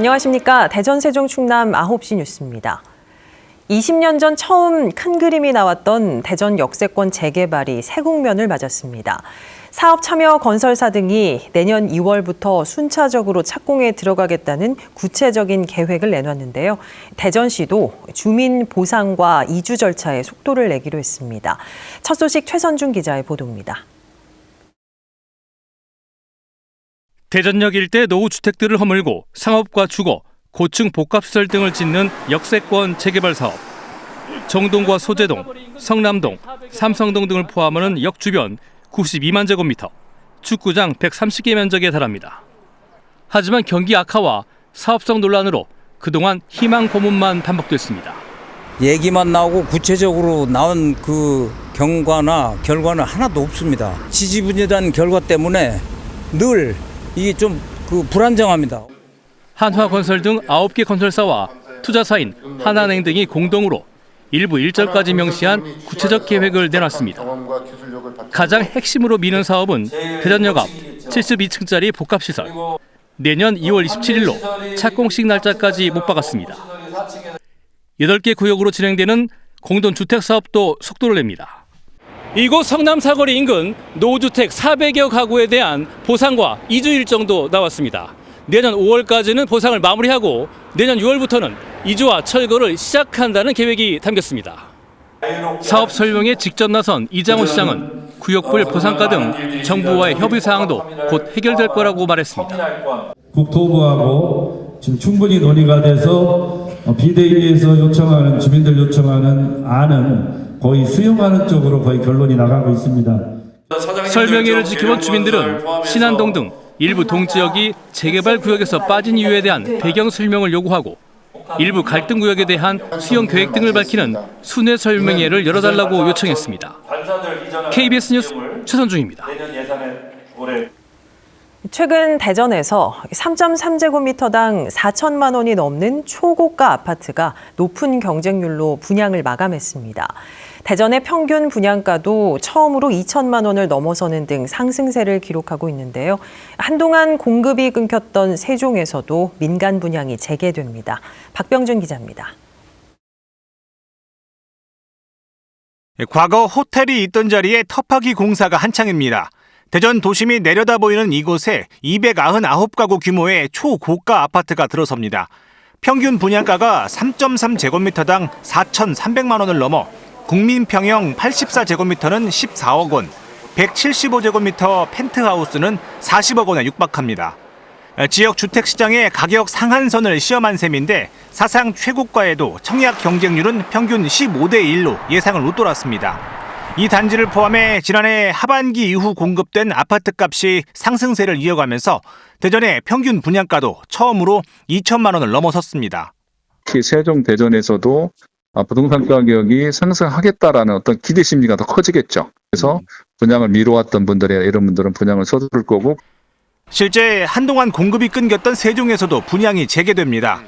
안녕하십니까. 대전, 세종, 충남 9시 뉴스입니다. 20년 전 처음 큰 그림이 나왔던 대전 역세권 재개발이 새 국면을 맞았습니다. 사업 참여 건설사 등이 내년 2월부터 순차적으로 착공에 들어가겠다는 구체적인 계획을 내놨는데요. 대전시도 주민 보상과 이주 절차에 속도를 내기로 했습니다. 첫 소식 최선중 기자의 보도입니다. 대전역 일대 노후주택들을 허물고 상업과 주거, 고층 복합시설 등을 짓는 역세권 재개발 사업. 정동과 소재동, 성남동, 삼성동 등을 포함하는 역 주변 92만 제곱미터, 축구장 130개 면적에 달합니다. 하지만 경기 악화와 사업성 논란으로 그동안 희망 고문만 반복됐습니다. 얘기만 나오고 구체적으로 나온 그 경과나 결과는 하나도 없습니다. 지지부진한 결과 때문에 늘 이게 좀 불안정합니다. 한화건설 등 9개 건설사와 투자사인 하나은행 등이 공동으로 일부 일절까지 명시한 구체적 계획을 내놨습니다. 가장 핵심으로 미는 사업은 대전역 앞 72층짜리 복합시설. 내년 2월 27일로 착공식 날짜까지 못 박았습니다. 8개 구역으로 진행되는 공동주택 사업도 속도를 냅니다. 이곳 성남 사거리 인근 노후주택 400여 가구에 대한 보상과 이주 일정도 나왔습니다. 내년 5월까지는 보상을 마무리하고 내년 6월부터는 이주와 철거를 시작한다는 계획이 담겼습니다. 사업 설명에 직접 나선 이장호 시장은 구역별 보상가 등 정부와의 협의 사항도 곧 해결될 거라고 말했습니다. 국토부하고 지금 충분히 논의가 돼서 비대위에서 요청하는 주민들 요청하는 안은 거의 수용하는 쪽으로 거의 결론이 나가고 있습니다. 설명회를 지켜본 주민들은 신안동 등 일부 동지역이 재개발 구역에서 빠진 이유에 대한 배경 설명을 요구하고 일부 갈등 구역에 대한 수용 계획 등을 밝히는 순회 설명회를 열어달라고 요청했습니다. KBS 뉴스 최선중입니다. 최근 대전에서 3.3제곱미터당 4천만 원이 넘는 초고가 아파트가 높은 경쟁률로 분양을 마감했습니다. 대전의 평균 분양가도 처음으로 2천만 원을 넘어서는 등 상승세를 기록하고 있는데요. 한동안 공급이 끊겼던 세종에서도 민간 분양이 재개됩니다. 박병준 기자입니다. 과거 호텔이 있던 자리에 터파기 공사가 한창입니다. 대전 도심이 내려다 보이는 이곳에 299가구 규모의 초고가 아파트가 들어섭니다. 평균 분양가가 3.3제곱미터당 4,300만 원을 넘어 국민평형 84제곱미터는 14억 원, 175제곱미터 펜트하우스는 40억 원에 육박합니다. 지역 주택시장의 가격 상한선을 시험한 셈인데 사상 최고가에도 청약 경쟁률은 평균 15대 1로 예상을 웃돌았습니다. 이 단지를 포함해 지난해 하반기 이후 공급된 아파트값이 상승세를 이어가면서 대전의 평균 분양가도 처음으로 2천만 원을 넘어섰습니다. 특히 세종 대전에서도 부동산 가격이 상승하겠다라는 어떤 기대 심리가 더 커지겠죠. 그래서 분양을 미뤄왔던 분들의 이런 분들은 분양을 서두를 거고. 실제 한동안 공급이 끊겼던 세종에서도 분양이 재개됩니다.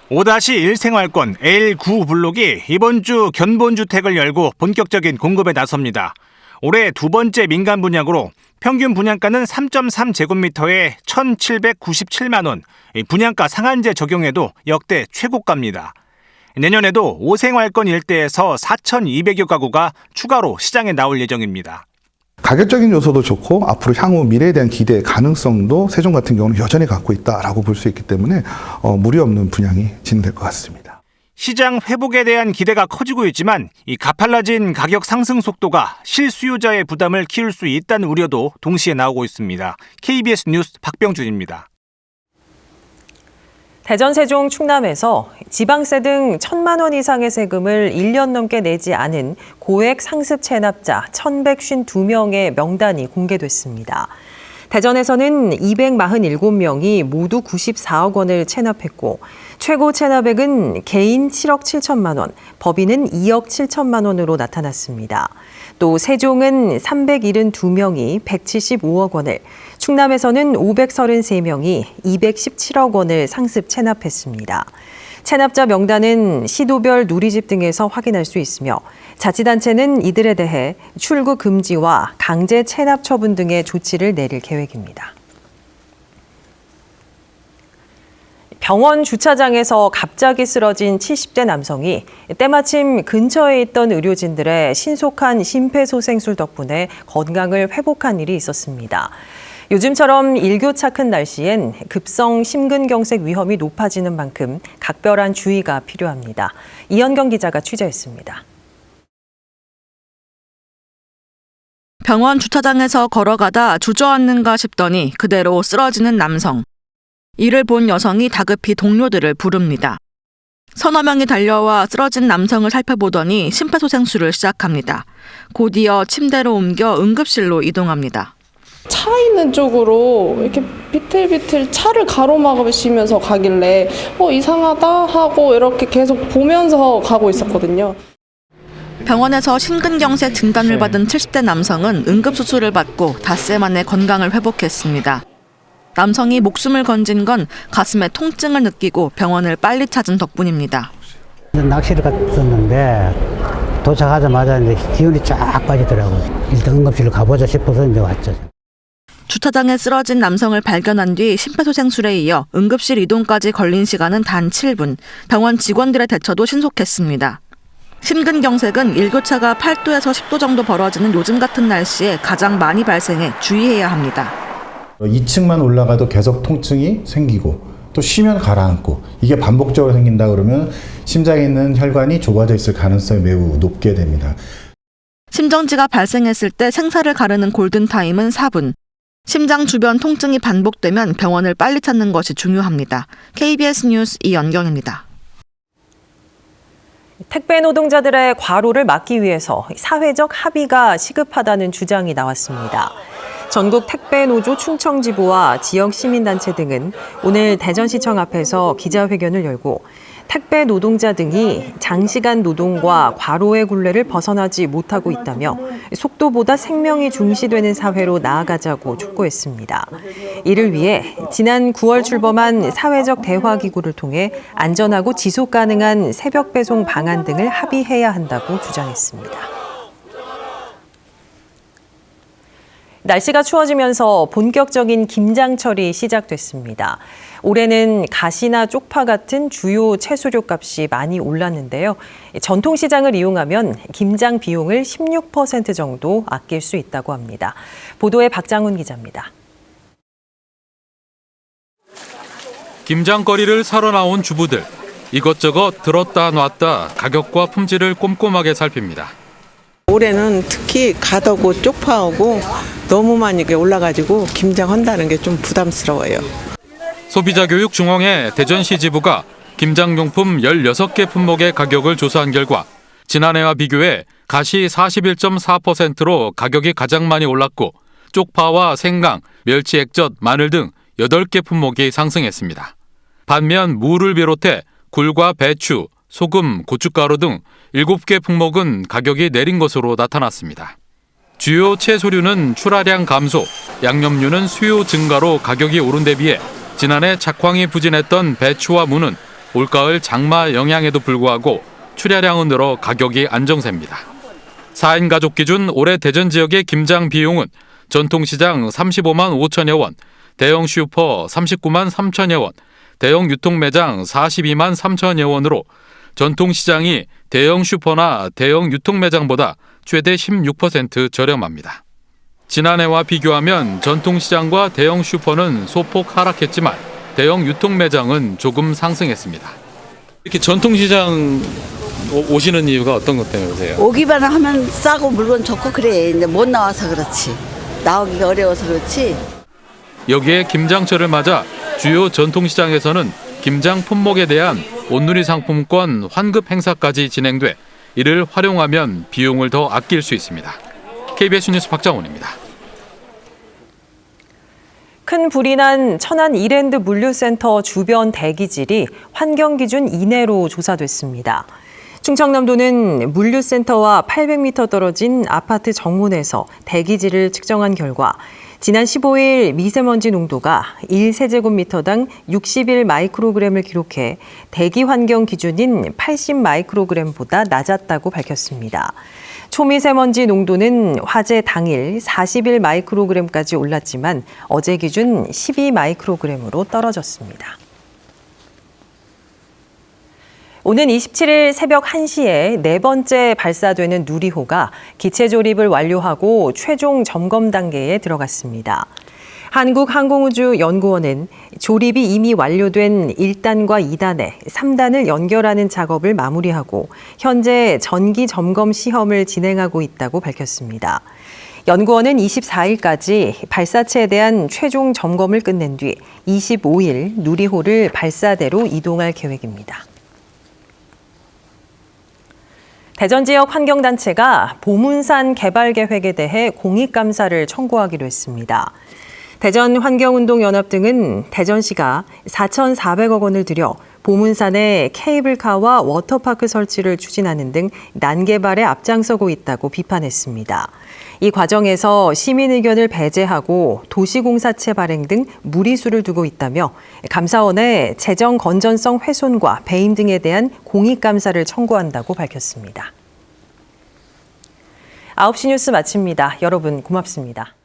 5-1 생활권 L9 블록이 이번 주 견본주택을 열고 본격적인 공급에 나섭니다. 올해 두 번째 민간 분양으로 평균 분양가는 3.3제곱미터에 1,797만 원, 분양가 상한제 적용에도 역대 최고가입니다. 내년에도 5생활권 일대에서 4,200여 가구가 추가로 시장에 나올 예정입니다. 가격적인 요소도 좋고 앞으로 향후 미래에 대한 기대 가능성도 세종 같은 경우는 여전히 갖고 있다라고 볼 수 있기 때문에 무리 없는 분양이 진행될 것 같습니다. 시장 회복에 대한 기대가 커지고 있지만 이 가팔라진 가격 상승 속도가 실수요자의 부담을 키울 수 있다는 우려도 동시에 나오고 있습니다. KBS 뉴스 박병준입니다. 대전, 세종, 충남에서 지방세 등 1,000만 원 이상의 세금을 1년 넘게 내지 않은 고액 상습 체납자 1,152명의 명단이 공개됐습니다. 대전에서는 247명이 모두 94억 원을 체납했고 최고 체납액은 개인 7억 7천만 원, 법인은 2억 7천만 원으로 나타났습니다. 또 세종은 372명이 175억 원을, 충남에서는 533명이 217억 원을 상습 체납했습니다. 체납자 명단은 시도별 누리집 등에서 확인할 수 있으며 자치단체는 이들에 대해 출구 금지와 강제 체납 처분 등의 조치를 내릴 계획입니다. 병원 주차장에서 갑자기 쓰러진 70대 남성이 때마침 근처에 있던 의료진들의 신속한 심폐소생술 덕분에 건강을 회복한 일이 있었습니다. 요즘처럼 일교차 큰 날씨엔 급성 심근경색 위험이 높아지는 만큼 각별한 주의가 필요합니다. 이현경 기자가 취재했습니다. 병원 주차장에서 걸어가다 주저앉는가 싶더니 그대로 쓰러지는 남성. 이를 본 여성이 다급히 동료들을 부릅니다. 서너 명이 달려와 쓰러진 남성을 살펴보더니 심폐소생술을 시작합니다. 곧이어 침대로 옮겨 응급실로 이동합니다. 차 있는 쪽으로 이렇게 비틀비틀 차를 가로막으시면서 가길래 이상하다 하고 이렇게 계속 보면서 가고 있었거든요. 병원에서 심근경색 진단을 받은 70대 남성은 응급수술을 받고 닷새 만에 건강을 회복했습니다. 남성이 목숨을 건진 건 가슴에 통증을 느끼고 병원을 빨리 찾은 덕분입니다. 낚시를 갔었는데 도착하자마자 이제 기운이 쫙 빠지더라고요. 일단 응급실로 가보자 싶어서 이제 왔죠. 주차장에 쓰러진 남성을 발견한 뒤 심폐소생술에 이어 응급실 이동까지 걸린 시간은 단 7분. 병원 직원들의 대처도 신속했습니다. 심근경색은 일교차가 8도에서 10도 정도 벌어지는 요즘 같은 날씨에 가장 많이 발생해 주의해야 합니다. 2층만 올라가도 계속 통증이 생기고 또 쉬면 가라앉고 이게 반복적으로 생긴다 그러면 심장에 있는 혈관이 좁아져 있을 가능성이 매우 높게 됩니다. 심정지가 발생했을 때 생사를 가르는 골든타임은 4분. 심장 주변 통증이 반복되면 병원을 빨리 찾는 것이 중요합니다. KBS 뉴스 이연경입니다. 택배 노동자들의 과로를 막기 위해서 사회적 합의가 시급하다는 주장이 나왔습니다. 전국 택배노조 충청지부와 지역 시민단체 등은 오늘 대전시청 앞에서 기자회견을 열고 택배 노동자 등이 장시간 노동과 과로의 굴레를 벗어나지 못하고 있다며 속도보다 생명이 중시되는 사회로 나아가자고 촉구했습니다. 이를 위해 지난 9월 출범한 사회적 대화기구를 통해 안전하고 지속 가능한 새벽 배송 방안 등을 합의해야 한다고 주장했습니다. 날씨가 추워지면서 본격적인 김장철이 시작됐습니다. 올해는 가시나 쪽파 같은 주요 채소료 값이 많이 올랐는데요. 전통시장을 이용하면 김장 비용을 16% 정도 아낄 수 있다고 합니다. 보도에 박장훈 기자입니다. 김장거리를 사러 나온 주부들. 이것저것 들었다 놨다 가격과 품질을 꼼꼼하게 살핍니다. 올해는 특히 갓하고 쪽파하고 너무 많이 올라가지고 김장한다는 게 좀 부담스러워요. 소비자교육중앙회 대전시 지부가 김장용품 16개 품목의 가격을 조사한 결과 지난해와 비교해 가시 41.4%로 가격이 가장 많이 올랐고 쪽파와 생강, 멸치 액젓, 마늘 등 8개 품목이 상승했습니다. 반면 무를 비롯해 굴과 배추, 소금, 고춧가루 등 7개 품목은 가격이 내린 것으로 나타났습니다. 주요 채소류는 출하량 감소, 양념류는 수요 증가로 가격이 오른 데 비해 지난해 작황이 부진했던 배추와 무는 올가을 장마 영향에도 불구하고 출하량은 늘어 가격이 안정세입니다. 4인 가족 기준 올해 대전 지역의 김장 비용은 전통시장 35만 5천여 원, 대형 슈퍼 39만 3천여 원, 대형 유통매장 42만 3천여 원으로 전통시장이 대형 슈퍼나 대형 유통매장보다 최대 16% 저렴합니다. 지난해와 비교하면 전통시장과 대형 슈퍼는 소폭 하락했지만 대형 유통매장은 조금 상승했습니다. 이렇게 전통시장 오시는 이유가 어떤 것 때문에 오세요? 오기만 하면 싸고 물건 좋고 그래. 이제 못 나와서 그렇지. 나오기가 어려워서 그렇지. 여기에 김장철을 맞아 주요 전통시장에서는 김장 품목에 대한 온누리 상품권 환급 행사까지 진행돼 이를 활용하면 비용을 더 아낄 수 있습니다. KBS 뉴스 박장훈입니다. 큰 불이 난 천안 이랜드 물류센터 주변 대기질이 환경기준 이내로 조사됐습니다. 충청남도는 물류센터와 800m 떨어진 아파트 정문에서 대기질을 측정한 결과 지난 15일 미세먼지 농도가 1세제곱미터당 61 마이크로그램을 기록해 대기 환경 기준인 80 마이크로그램보다 낮았다고 밝혔습니다. 초미세먼지 농도는 화재 당일 41 마이크로그램까지 올랐지만 어제 기준 12 마이크로그램으로 떨어졌습니다. 오는 27일 새벽 1시에 네 번째 발사되는 누리호가 기체 조립을 완료하고 최종 점검 단계에 들어갔습니다. 한국항공우주연구원은 조립이 이미 완료된 1단과 2단에 3단을 연결하는 작업을 마무리하고 현재 전기 점검 시험을 진행하고 있다고 밝혔습니다. 연구원은 24일까지 발사체에 대한 최종 점검을 끝낸 뒤 25일 누리호를 발사대로 이동할 계획입니다. 대전 지역 환경단체가 보문산 개발 계획에 대해 공익감사를 청구하기로 했습니다. 대전환경운동연합 등은 대전시가 4,400억 원을 들여 보문산에 케이블카와 워터파크 설치를 추진하는 등 난개발에 앞장서고 있다고 비판했습니다. 이 과정에서 시민 의견을 배제하고 도시공사체 발행 등 무리수를 두고 있다며 감사원에 재정 건전성 훼손과 배임 등에 대한 공익감사를 청구한다고 밝혔습니다. 9시 뉴스 마칩니다. 여러분 고맙습니다.